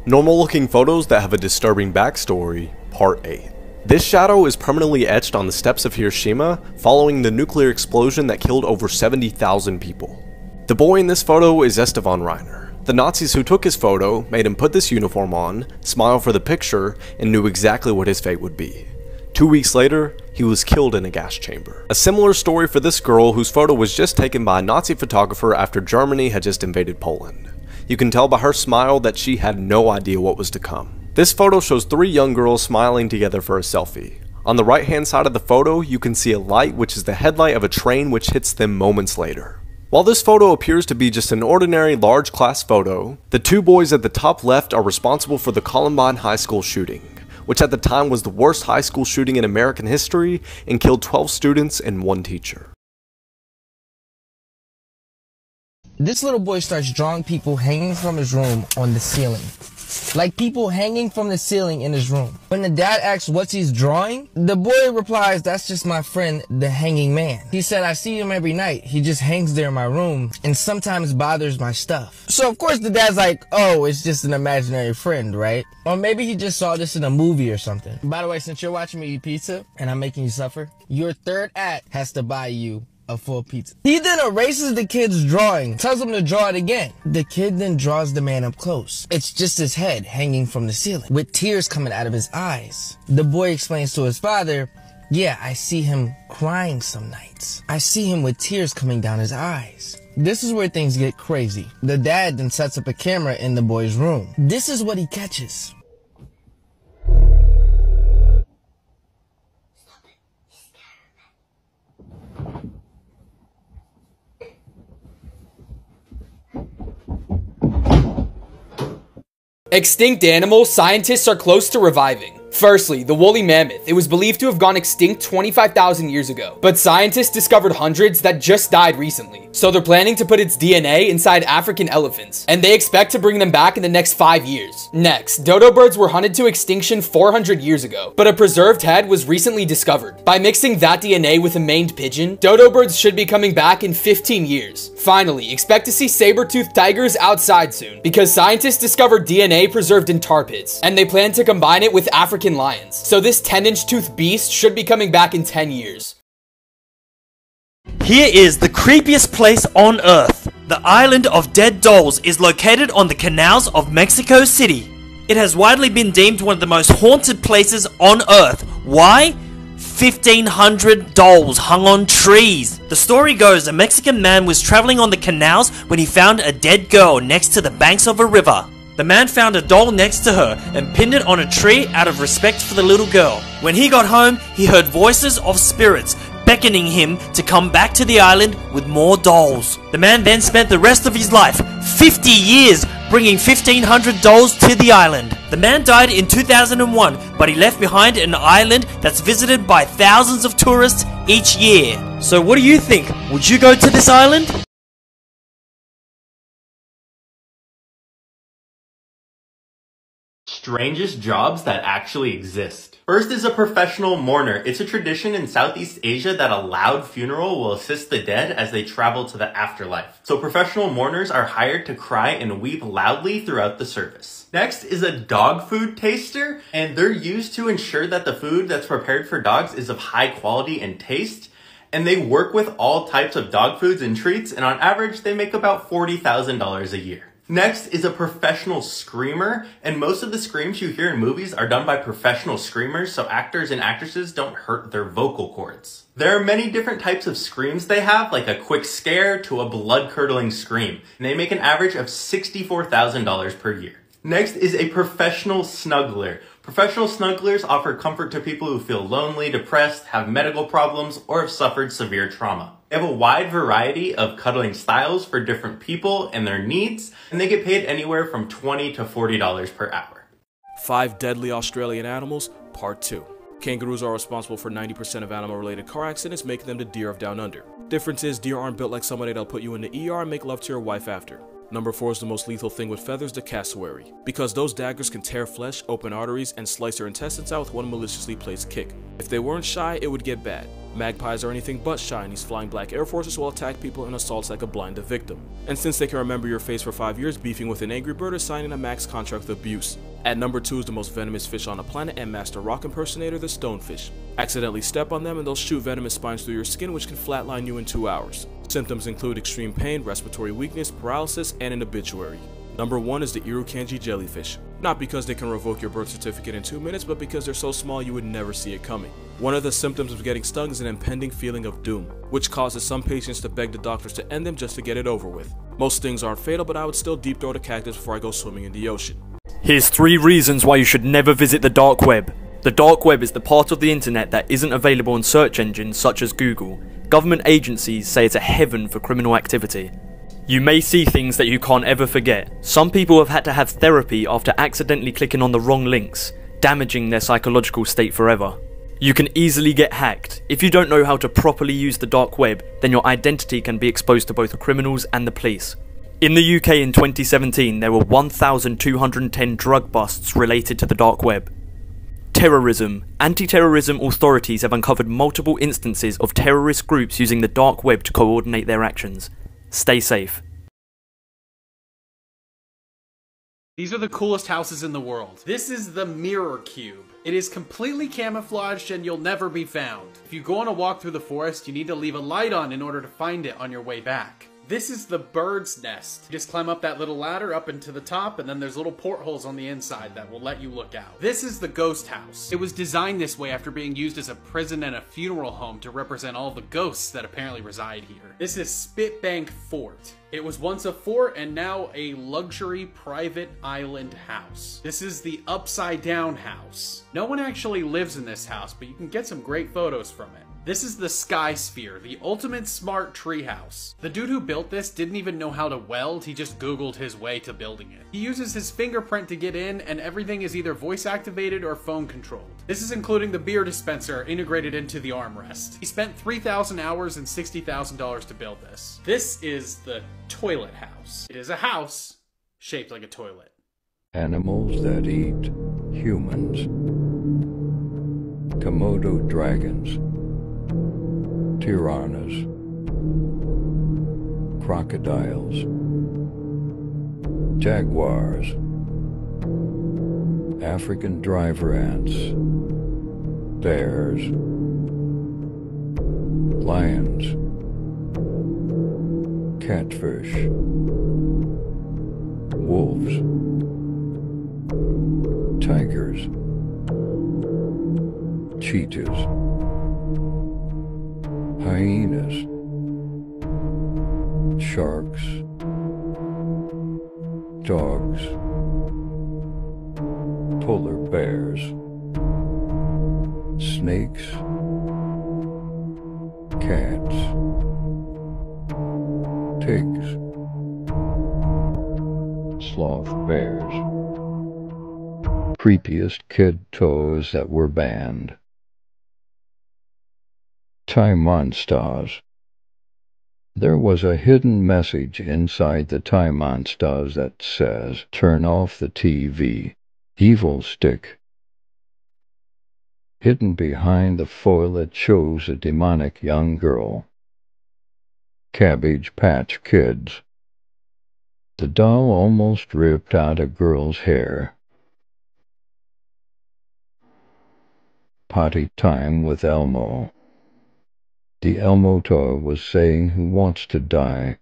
Normal looking photos that have a disturbing backstory, Part 8. This shadow is permanently etched on the steps of Hiroshima following the nuclear explosion that killed over 70,000 people. The boy in this photo is Estevan Reiner. The Nazis who took his photo made him put this uniform on, smile for the picture, and knew exactly what his fate would be. 2 weeks later, he was killed in a gas chamber. A similar story for this girl whose photo was just taken by a Nazi photographer after Germany had just invaded Poland. You can tell by her smile that she had no idea what was to come. This photo shows 3 young girls smiling together for a selfie. On the right hand side of the photo, you can see a light which is the headlight of a train which hits them moments later. While this photo appears to be just an ordinary large class photo, the 2 boys at the top left are responsible for the Columbine High School shooting, which at the time was the worst high school shooting in American history and killed 12 students and 1 teacher. This little boy starts drawing people hanging from his room on the ceiling. Like people hanging from the ceiling in his room. When the dad asks what's he's drawing, the boy replies, "That's just my friend, the hanging man." He said, "I see him every night. He just hangs there in my room and sometimes bothers my stuff." So of course the dad's like, "Oh, it's just an imaginary friend, right?" Or maybe he just saw this in a movie or something. By the way, since you're watching me eat pizza and I'm making you suffer, your third act has to buy you a full pizza. He then erases the kid's drawing, tells him to draw it again. The kid then draws the man up close. It's just his head hanging from the ceiling, with tears coming out of his eyes. The boy explains to his father, "Yeah, I see him crying some nights. I see him with tears coming down his eyes." This is where things get crazy. The dad then sets up a camera in the boy's room. This is what he catches. Extinct animals scientists are close to reviving. Firstly, the woolly mammoth. It was believed to have gone extinct 25,000 years ago, but scientists discovered hundreds that just died recently. So they're planning to put its DNA inside African elephants, and they expect to bring them back in the next 5 years. Next, dodo birds were hunted to extinction 400 years ago, but a preserved head was recently discovered. By mixing that DNA with a maned pigeon, dodo birds should be coming back in 15 years. Finally, expect to see saber-toothed tigers outside soon, because scientists discovered DNA preserved in tar pits, and they plan to combine it with African lions. So this 10-inch tooth beast should be coming back in 10 years. Here is the creepiest place on Earth. The island of Dead Dolls is located on the canals of Mexico City. It has widely been deemed one of the most haunted places on Earth. Why? 1,500 dolls hung on trees. The story goes a Mexican man was traveling on the canals when he found a dead girl next to the banks of a river. The man found a doll next to her and pinned it on a tree out of respect for the little girl. When he got home, he heard voices of spirits beckoning him to come back to the island with more dolls. The man then spent the rest of his life, 50 years, bringing 1,500 dolls to the island. The man died in 2001, but he left behind an island that's visited by thousands of tourists each year. So what do you think? Would you go to this island? Strangest jobs that actually exist. First is a professional mourner. It's a tradition in Southeast Asia that a loud funeral will assist the dead as they travel to the afterlife. So professional mourners are hired to cry and weep loudly throughout the service. Next is a dog food taster, and they're used to ensure that the food that's prepared for dogs is of high quality and taste. And they work with all types of dog foods and treats, and on average, they make about $40,000 a year. Next is a professional screamer, and most of the screams you hear in movies are done by professional screamers, so actors and actresses don't hurt their vocal cords. There are many different types of screams they have, like a quick scare to a blood-curdling scream, and they make an average of $64,000 per year. Next is a professional snuggler. Professional snugglers offer comfort to people who feel lonely, depressed, have medical problems, or have suffered severe trauma. They have a wide variety of cuddling styles for different people and their needs, and they get paid anywhere from $20 to $40 per hour. 5 deadly Australian animals, Part 2. Kangaroos are responsible for 90% of animal-related car accidents, making them the deer of Down Under. Difference is, deer aren't built like somebody that'll put you in the ER and make love to your wife after. Number 4 is the most lethal thing with feathers, the cassowary, because those daggers can tear flesh, open arteries, and slice your intestines out with one maliciously placed kick. If they weren't shy, it would get bad. Magpies are anything but shy, and these flying black air forces will attack people in assaults like a blind the victim. And since they can remember your face for 5 years, beefing with an angry bird is signing a max contract with abuse. At number 2 is the most venomous fish on the planet and master rock impersonator, the stonefish. Accidentally step on them and they'll shoot venomous spines through your skin, which can flatline you in 2 hours. Symptoms include extreme pain, respiratory weakness, paralysis, and an obituary. Number 1 is the Irukandji jellyfish. Not because they can revoke your birth certificate in 2 minutes, but because they're so small you would never see it coming. One of the symptoms of getting stung is an impending feeling of doom, which causes some patients to beg the doctors to end them just to get it over with. Most stings aren't fatal, but I would still deep throat a cactus before I go swimming in the ocean. Here's 3 reasons why you should never visit the dark web. The dark web is the part of the internet that isn't available on search engines such as Google. Government agencies say it's a heaven for criminal activity. You may see things that you can't ever forget. Some people have had to have therapy after accidentally clicking on the wrong links, damaging their psychological state forever. You can easily get hacked. If you don't know how to properly use the dark web, then your identity can be exposed to both criminals and the police. In the UK in 2017, there were 1,210 drug busts related to the dark web. Terrorism. Anti-terrorism authorities have uncovered multiple instances of terrorist groups using the dark web to coordinate their actions. Stay safe. These are the coolest houses in the world. This is the Mirror Cube. It is completely camouflaged and you'll never be found. If you go on a walk through the forest, you need to leave a light on in order to find it on your way back. This is the bird's nest. You just climb up that little ladder up into the top, and then there's little portholes on the inside that will let you look out. This is the ghost house. It was designed this way after being used as a prison and a funeral home to represent all the ghosts that apparently reside here. This is Spitbank Fort. It was once a fort and now a luxury private island house. This is the Upside Down House. No one actually lives in this house, but you can get some great photos from it. This is the Sky Sphere, the ultimate smart treehouse. The dude who built this didn't even know how to weld, he just Googled his way to building it. He uses his fingerprint to get in, and everything is either voice activated or phone controlled. This is including the beer dispenser integrated into the armrest. He spent 3,000 hours and $60,000 to build this. This is the Toilet House. It is a house shaped like a toilet. Animals that eat humans. Komodo dragons. Piranhas, crocodiles, jaguars, African driver ants, bears, lions, catfish, wolves, tigers, cheetahs, hyenas, sharks, dogs, polar bears, snakes, cats, pigs, sloth bears, creepiest kid toys that were banned. Thai monsters. There was a hidden message inside the Thai monsters that says, "Turn off the TV, evil stick." Hidden behind the foil that shows a demonic young girl. Cabbage Patch Kids. The doll almost ripped out a girl's hair. Potty Time with Elmo. The Elmo toy was saying who wants to die.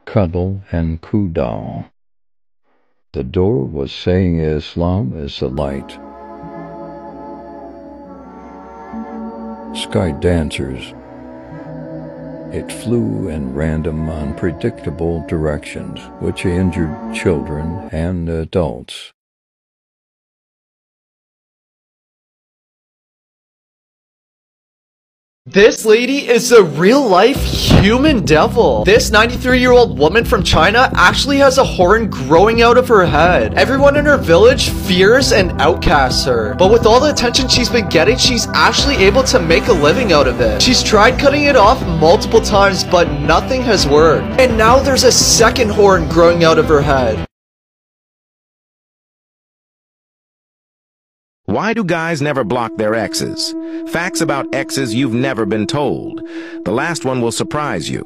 Cuddle and Coo Doll. The door was saying Islam is the light. Sky Dancers. It flew in random, unpredictable directions, which injured children and adults. This lady is a real-life human devil. This 93-year-old woman from China actually has a horn growing out of her head. Everyone in her village fears and outcasts her. But with all the attention she's been getting, she's actually able to make a living out of it. She's tried cutting it off multiple times, but nothing has worked. And now there's a second horn growing out of her head. Why do guys never block their exes? Facts about exes you've never been told. The last one will surprise you.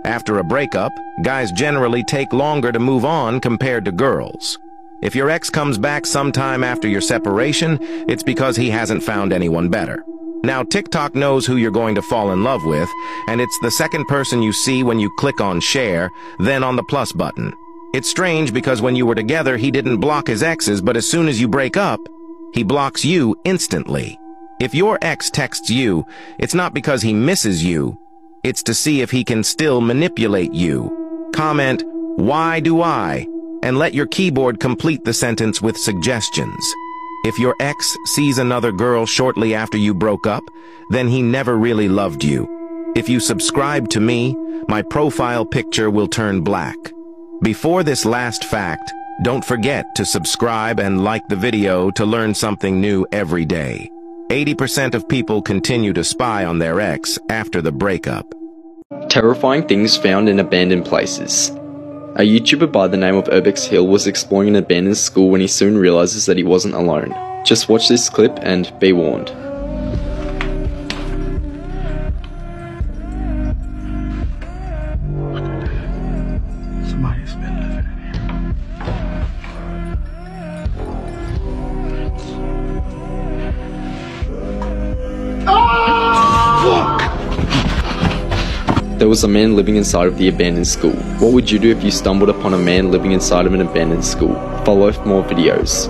After a breakup, guys generally take longer to move on compared to girls. If your ex comes back sometime after your separation, it's because he hasn't found anyone better. Now, TikTok knows who you're going to fall in love with, and it's the second person you see when you click on share, then on the plus button. It's strange because when you were together, he didn't block his exes, but as soon as you break up, he blocks you instantly. If your ex texts you, it's not because he misses you. It's to see if he can still manipulate you. Comment, "Why do I?" and let your keyboard complete the sentence with suggestions. If your ex sees another girl shortly after you broke up, then he never really loved you. If you subscribe to me, my profile picture will turn black. Before this last fact, don't forget to subscribe and like the video to learn something new every day. 80% of people continue to spy on their ex after the breakup. Terrifying things found in abandoned places. A YouTuber by the name of Urbex Hill was exploring an abandoned school when he soon realizes that he wasn't alone. Just watch this clip and be warned. Somebody's been living in here. There was a man living inside of the abandoned school. What would you do if you stumbled upon a man living inside of an abandoned school? Follow for more videos.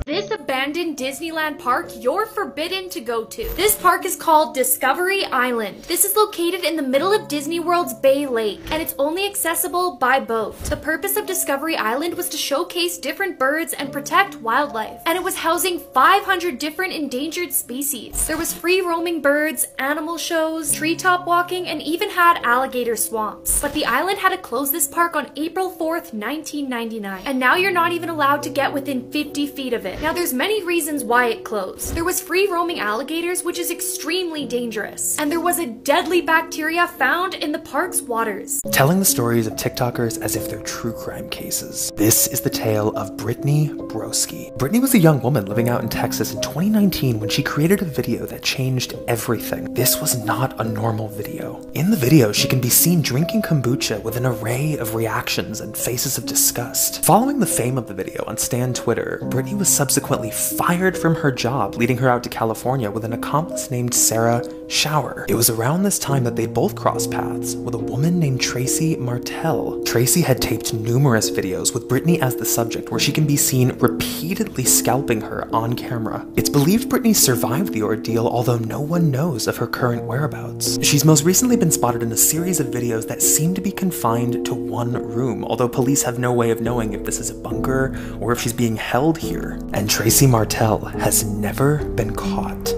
This abandoned Disneyland park you're forbidden to go to. This park is called Discovery Island. This is located in the middle of Disney World's Bay Lake, and it's only accessible by boat. The purpose of Discovery Island was to showcase different birds and protect wildlife, and it was housing 500 different endangered species. There was free roaming birds, animal shows, treetop walking, and even had alligator swamps. But the island had to close this park on April 4th, 1999, and now you're not even allowed to get within 50 feet of it. Now there's many reasons why it closed. There was free roaming alligators, which is extremely dangerous, and there was a deadly bacteria found in the park's waters. Telling the stories of TikTokers as if they're true crime cases. This is the tale of Brittany Broski. Brittany was a young woman living out in Texas in 2019 when she created a video that changed everything. This was not a normal video. In the video, she can be seen drinking kombucha with an array of reactions and faces of disgust. Following the fame of the video on Stan Twitter, Brittany was subsequently fired from her job, leading her out to California with an accomplice named Sarah Shower. It was around this time that they both crossed paths with a woman named Tracy Martell. Tracy had taped numerous videos with Brittany as the subject where she can be seen repeatedly scalping her on camera. It's believed Brittany survived the ordeal, although no one knows of her current whereabouts. She's most recently been spotted in a series of videos that seem to be confined to one room, although police have no way of knowing if this is a bunker or if she's being held here. And Tracy Martell has never been caught.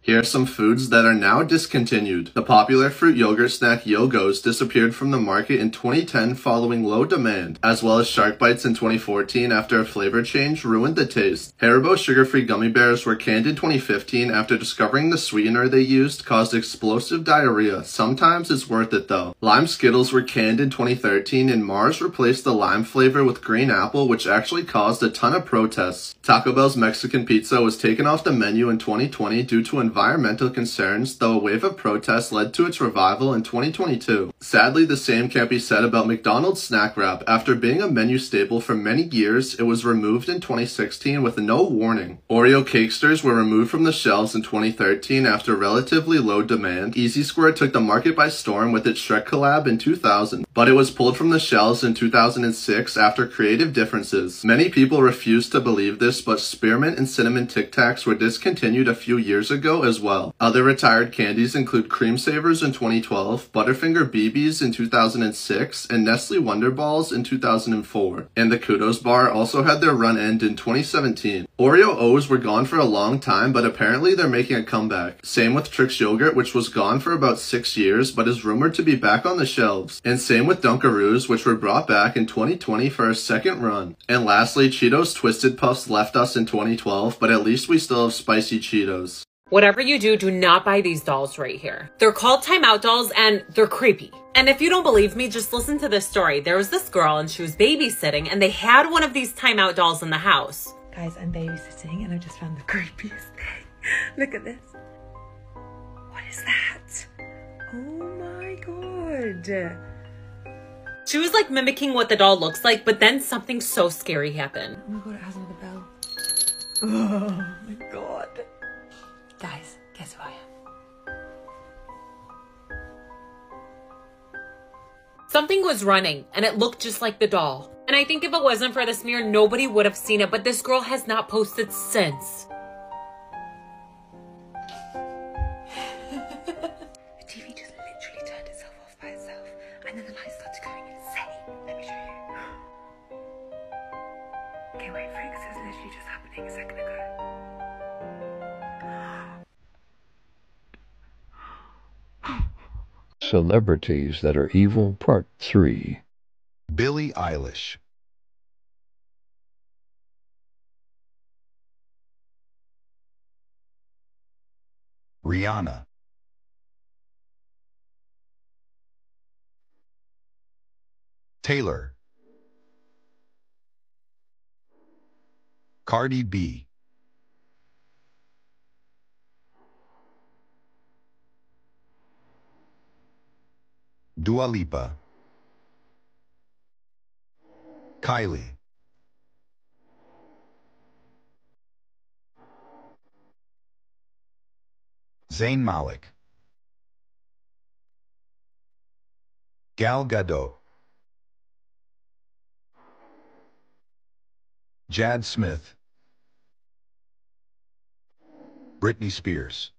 Here are some foods that are now discontinued. The popular fruit yogurt snack Yogos disappeared from the market in 2010 following low demand, as well as Shark Bites in 2014 after a flavor change ruined the taste. Haribo sugar-free gummy bears were canned in 2015 after discovering the sweetener they used caused explosive diarrhea. Sometimes it's worth it though. Lime Skittles were canned in 2013 and Mars replaced the lime flavor with green apple, which actually caused a ton of protests. Taco Bell's Mexican pizza was taken off the menu in 2020 due to environmental concerns, though a wave of protests led to its revival in 2022. Sadly, the same can't be said about McDonald's snack wrap. After being a menu staple for many years, it was removed in 2016 with no warning. Oreo Cakesters were removed from the shelves in 2013 after relatively low demand. Easy Square took the market by storm with its Shrek collab in 2000, but it was pulled from the shelves in 2006 after creative differences. Many people refuse to believe this, but spearmint and cinnamon Tic Tacs were discontinued a few years ago as well. Other retired candies include Cream Savers in 2012, Butterfinger BBs in 2006, and Nestle Wonder Balls in 2004. And the Kudos bar also had their run end in 2017. Oreo O's were gone for a long time, but apparently they're making a comeback. Same with Trix Yogurt, which was gone for about 6 years, but is rumored to be back on the shelves. And same with Dunkaroos, which were brought back in 2020 for a second run. And lastly, Cheetos Twisted Puffs left us in 2012, but at least we still have spicy Cheetos. Whatever you do, do not buy these dolls right here. They're called timeout dolls and they're creepy. And if you don't believe me, just listen to this story. There was this girl and she was babysitting and they had one of these timeout dolls in the house. Guys, I'm babysitting and I just found the creepiest thing. Look at this. What is that? Oh my god. She was like mimicking what the doll looks like, but then something so scary happened. Oh my god, it has another bell. Oh my god. Guys, guess who I am? Something was running and it looked just like the doll. And I think if it wasn't for the smear, nobody would have seen it, but this girl has not posted since. The TV just literally turned itself off by itself and then the lights started going insane. Let me show you. Okay, wait, Freak, this is literally just happening a second ago. Celebrities That Are Evil Part 3. Billie Eilish. Rihanna. Taylor. Cardi B. Dua Lipa. Kylie. Zayn Malik. Gal Gadot. Jad Smith. Britney Spears.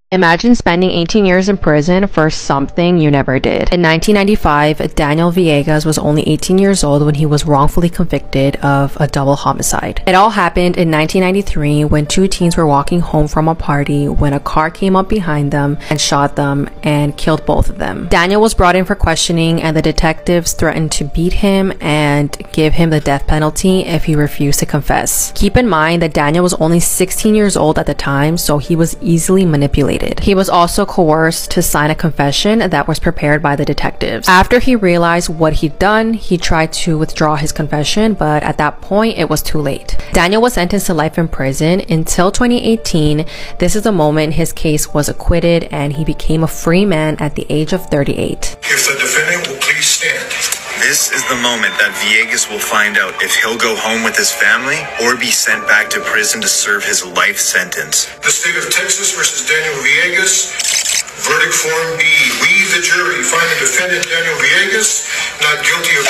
Imagine spending 18 years in prison for something you never did. In 1995, Daniel Villegas was only 18 years old when he was wrongfully convicted of a double homicide. It all happened in 1993 when two teens were walking home from a party when a car came up behind them and shot them and killed both of them. Daniel was brought in for questioning and the detectives threatened to beat him and give him the death penalty if he refused to confess. Keep in mind that Daniel was only 16 years old at the time, so he was easily manipulated. He was also coerced to sign a confession that was prepared by the detectives. After he realized what he'd done, he tried to withdraw his confession, but at that point, it was too late. Daniel was sentenced to life in prison until 2018. This is the moment his case was acquitted and he became a free man at the age of 38. If the defendant will please stand. This is the moment that Villegas will find out if he'll go home with his family or be sent back to prison to serve his life sentence. The state of Texas versus Daniel Villegas. Verdict form B. We, the jury, find the defendant Daniel Villegas not guilty of...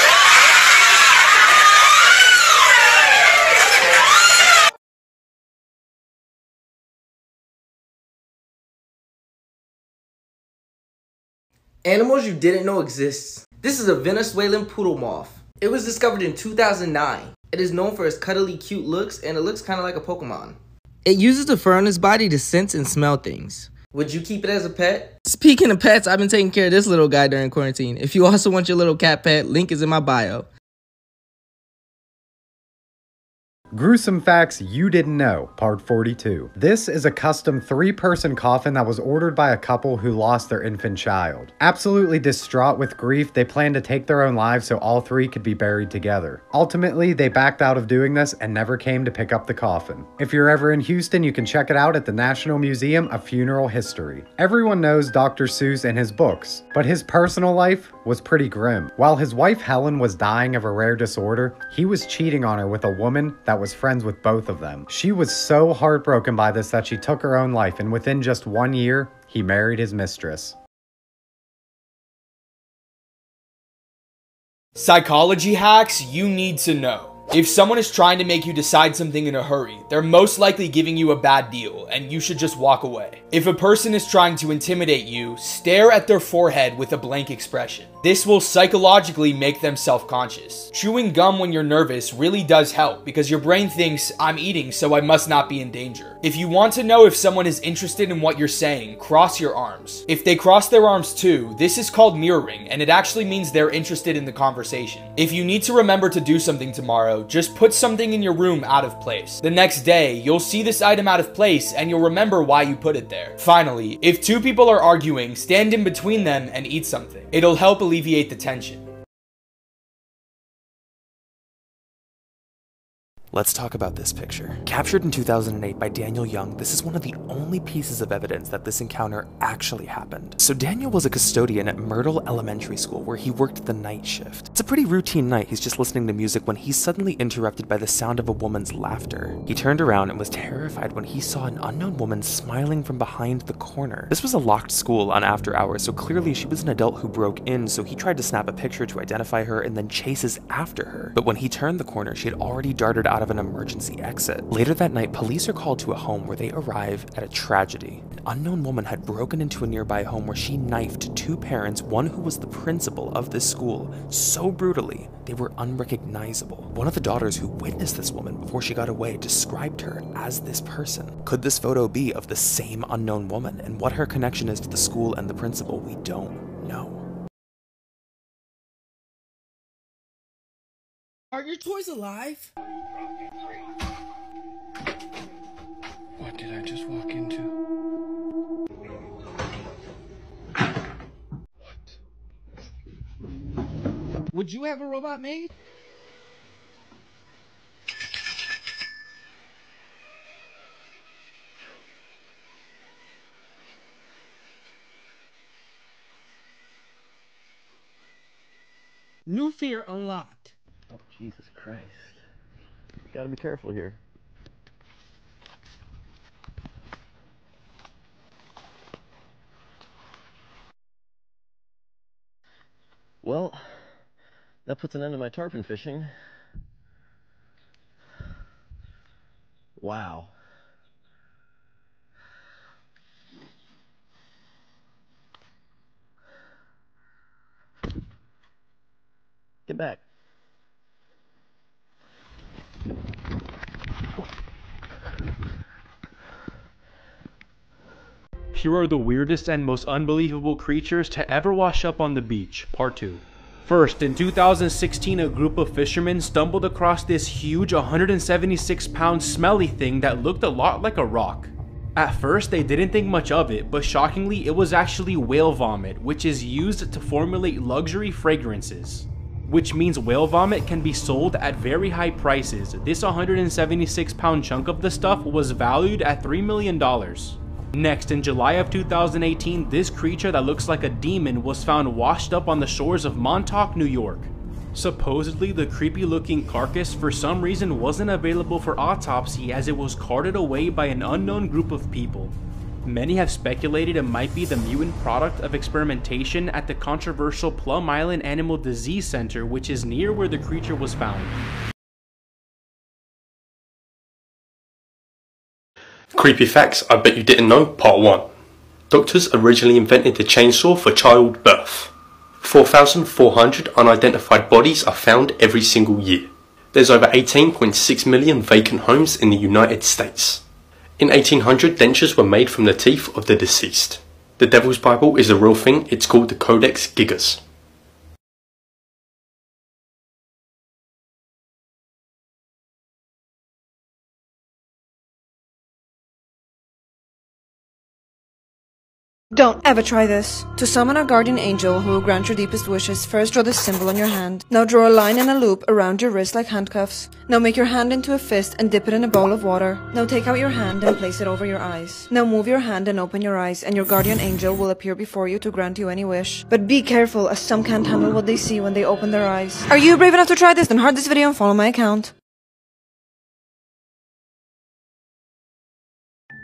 Animals you didn't know exists. This is a Venezuelan poodle moth. It was discovered in 2009. It is known for its cuddly cute looks and it looks kind of like a Pokemon. It uses the fur on its body to sense and smell things. Would you keep it as a pet? Speaking of pets, I've been taking care of this little guy during quarantine. If you also want your little cat pet, link is in my bio. Gruesome Facts You Didn't Know, Part 42. This is a custom 3-person coffin that was ordered by a couple who lost their infant child. Absolutely distraught with grief, they planned to take their own lives so all 3 could be buried together. Ultimately, they backed out of doing this and never came to pick up the coffin. If you're ever in Houston, you can check it out at the National Museum of Funeral History. Everyone knows Dr. Seuss and his books, but his personal life was pretty grim. While his wife Helen was dying of a rare disorder, he was cheating on her with a woman that was friends with both of them. She was so heartbroken by this that she took her own life, and within just 1 year, he married his mistress. Psychology hacks you need to know. If someone is trying to make you decide something in a hurry, they're most likely giving you a bad deal, and you should just walk away. If a person is trying to intimidate you, stare at their forehead with a blank expression. This will psychologically make them self-conscious. Chewing gum when you're nervous really does help because your brain thinks, I'm eating, so I must not be in danger. If you want to know if someone is interested in what you're saying, cross your arms. If they cross their arms too, this is called mirroring, and it actually means they're interested in the conversation. If you need to remember to do something tomorrow, just put something in your room out of place. The next day, you'll see this item out of place and you'll remember why you put it there. Finally, if two people are arguing, stand in between them and eat something. It'll help alleviate the tension. Let's talk about this picture. Captured in 2008 by Daniel Young, this is one of the only pieces of evidence that this encounter actually happened. So Daniel was a custodian at Myrtle Elementary School where he worked the night shift. It's a pretty routine night. He's just listening to music when he's suddenly interrupted by the sound of a woman's laughter. He turned around and was terrified when he saw an unknown woman smiling from behind the corner. This was a locked school on after hours, so clearly she was an adult who broke in, so he tried to snap a picture to identify her and then chases after her. But when he turned the corner, she had already darted out of an emergency exit. Later that night, police are called to a home where they arrive at a tragedy. An unknown woman had broken into a nearby home where she knifed two parents, one who was the principal of this school, so brutally they were unrecognizable. One of the daughters who witnessed this woman before she got away described her as this person. Could this photo be of the same unknown woman, and what her connection is to the school and the principal, we don't know. Are your toys alive? What did I just walk into? Would you have a robot made? New fear unlocked. Oh, Jesus Christ. Gotta be careful here. Well, that puts an end to my tarpon fishing. Wow. Get back. Here are the weirdest and most unbelievable creatures to ever wash up on the beach, part 2. First, in 2016, a group of fishermen stumbled across this huge 176-pound smelly thing that looked a lot like a rock. At first, they didn't think much of it, but shockingly, it was actually whale vomit, which is used to formulate luxury fragrances. Which means whale vomit can be sold at very high prices. This 176-pound chunk of the stuff was valued at $3 million. Next, in July of 2018, this creature that looks like a demon was found washed up on the shores of Montauk, New York. Supposedly, the creepy looking carcass for some reason wasn't available for autopsy as it was carted away by an unknown group of people. Many have speculated it might be the mutant product of experimentation at the controversial Plum Island Animal Disease Center, which is near where the creature was found. Creepy facts I bet you didn't know, part 1. Doctors originally invented the chainsaw for childbirth. 4,400 unidentified bodies are found every single year. There's over 18.6 million vacant homes in the United States. In 1800, dentures were made from the teeth of the deceased. The Devil's Bible is a real thing, it's called the Codex Gigas. Don't ever try this. To summon a guardian angel who will grant your deepest wishes, first draw this symbol on your hand. Now draw a line and a loop around your wrist like handcuffs. Now make your hand into a fist and dip it in a bowl of water. Now take out your hand and place it over your eyes. Now move your hand and open your eyes, and your guardian angel will appear before you to grant you any wish. But be careful, as some can't handle what they see when they open their eyes. Are you brave enough to try this? Then heart this video and follow my account.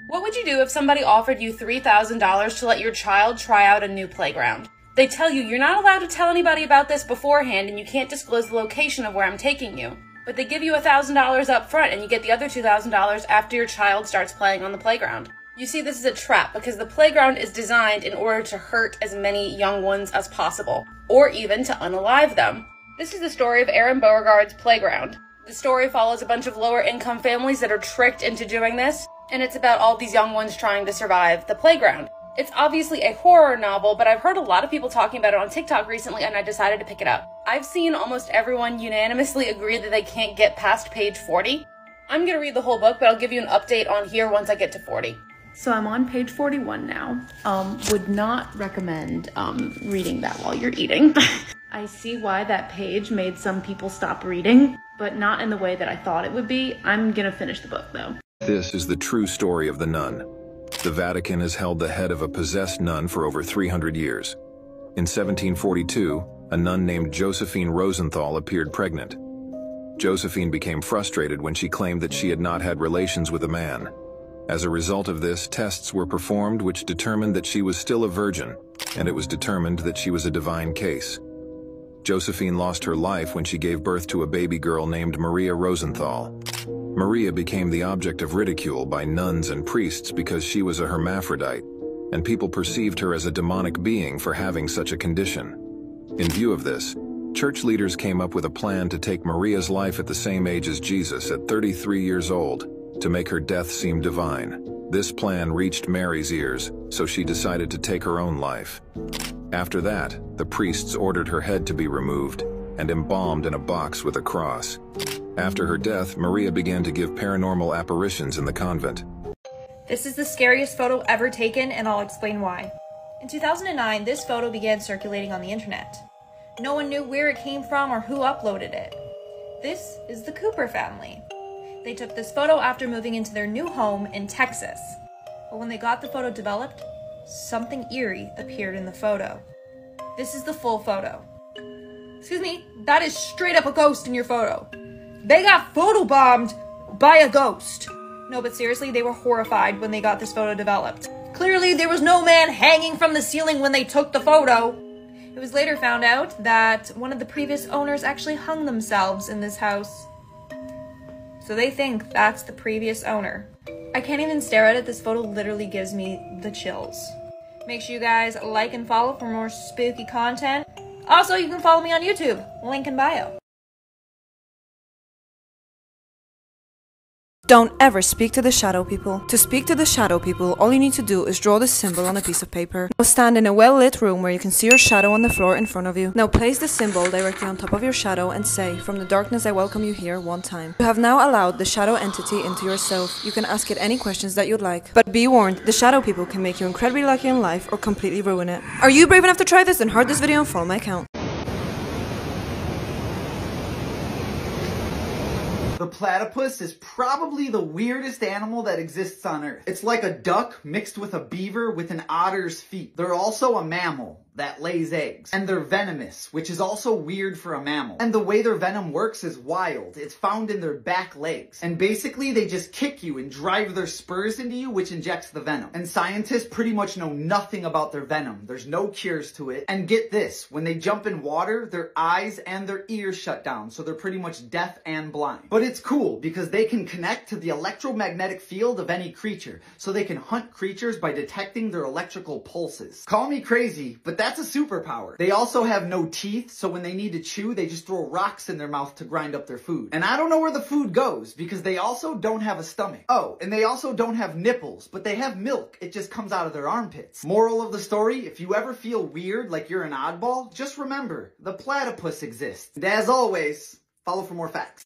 What would you do if somebody offered you $3,000 to let your child try out a new playground? They tell you you're not allowed to tell anybody about this beforehand and you can't disclose the location of where I'm taking you. but they give you $1,000 up front and you get the other $2,000 after your child starts playing on the playground. You see, this is a trap because the playground is designed in order to hurt as many young ones as possible, or even to unalive them. This is the story of Aaron Beauregard's playground. The story follows a bunch of lower income families that are tricked into doing this, and it's about all these young ones trying to survive the playground. It's obviously a horror novel, but I've heard a lot of people talking about it on TikTok recently, and I decided to pick it up. I've seen almost everyone unanimously agree that they can't get past page 40. I'm gonna read the whole book, but I'll give you an update on here once I get to 40. So I'm on page 41 now. Would not recommend reading that while you're eating. I see why that page made some people stop reading, but not in the way that I thought it would be. I'm gonna finish the book though. This is the true story of the nun. The Vatican has held the head of a possessed nun for over 300 years. In 1742, a nun named Josephine Rosenthal appeared pregnant. Josephine became frustrated when she claimed that she had not had relations with a man. As a result of this, tests were performed which determined that she was still a virgin, and it was determined that she was a divine case. Josephine lost her life when she gave birth to a baby girl named Maria Rosenthal. Maria became the object of ridicule by nuns and priests because she was a hermaphrodite, and people perceived her as a demonic being for having such a condition. In view of this, church leaders came up with a plan to take Maria's life at the same age as Jesus at 33 years old, to make her death seem divine. This plan reached Mary's ears, so she decided to take her own life. After that, the priests ordered her head to be removed and embalmed in a box with a cross. After her death, Maria began to give paranormal apparitions in the convent. This is the scariest photo ever taken, and I'll explain why. In 2009, this photo began circulating on the internet. No one knew where it came from or who uploaded it. This is the Cooper family. They took this photo after moving into their new home in Texas. But when they got the photo developed, something eerie appeared in the photo. This is the full photo. Excuse me, that is straight up a ghost in your photo. They got photobombed by a ghost. No, but seriously, they were horrified when they got this photo developed. Clearly, there was no man hanging from the ceiling when they took the photo. It was later found out that one of the previous owners actually hung themselves in this house. So they think that's the previous owner. I can't even stare at it. This photo literally gives me the chills. Make sure you guys like and follow for more spooky content. Also, you can follow me on YouTube. Link in bio. Don't ever speak to the shadow people. To speak to the shadow people, all you need to do is draw the symbol on a piece of paper. Now stand in a well-lit room where you can see your shadow on the floor in front of you. Now place the symbol directly on top of your shadow and say, "From the darkness I welcome you here," one time. You have now allowed the shadow entity into yourself. You can ask it any questions that you'd like. But be warned, the shadow people can make you incredibly lucky in life or completely ruin it. Are you brave enough to try this? Then heart this video and follow my account. The platypus is probably the weirdest animal that exists on Earth. It's like a duck mixed with a beaver with an otter's feet. They're also a mammal that lays eggs. And they're venomous, which is also weird for a mammal. And the way their venom works is wild. It's found in their back legs. And basically, they just kick you and drive their spurs into you, which injects the venom. And scientists pretty much know nothing about their venom. There's no cures to it. And get this, when they jump in water, their eyes and their ears shut down, so they're pretty much deaf and blind. But it's cool, because they can connect to the electromagnetic field of any creature, so they can hunt creatures by detecting their electrical pulses. Call me crazy, but that's a superpower. They also have no teeth, so when they need to chew, they just throw rocks in their mouth to grind up their food. And I don't know where the food goes, because they also don't have a stomach. Oh, and they also don't have nipples, but they have milk. It just comes out of their armpits. Moral of the story, if you ever feel weird like you're an oddball, just remember, the platypus exists. And as always, follow for more facts.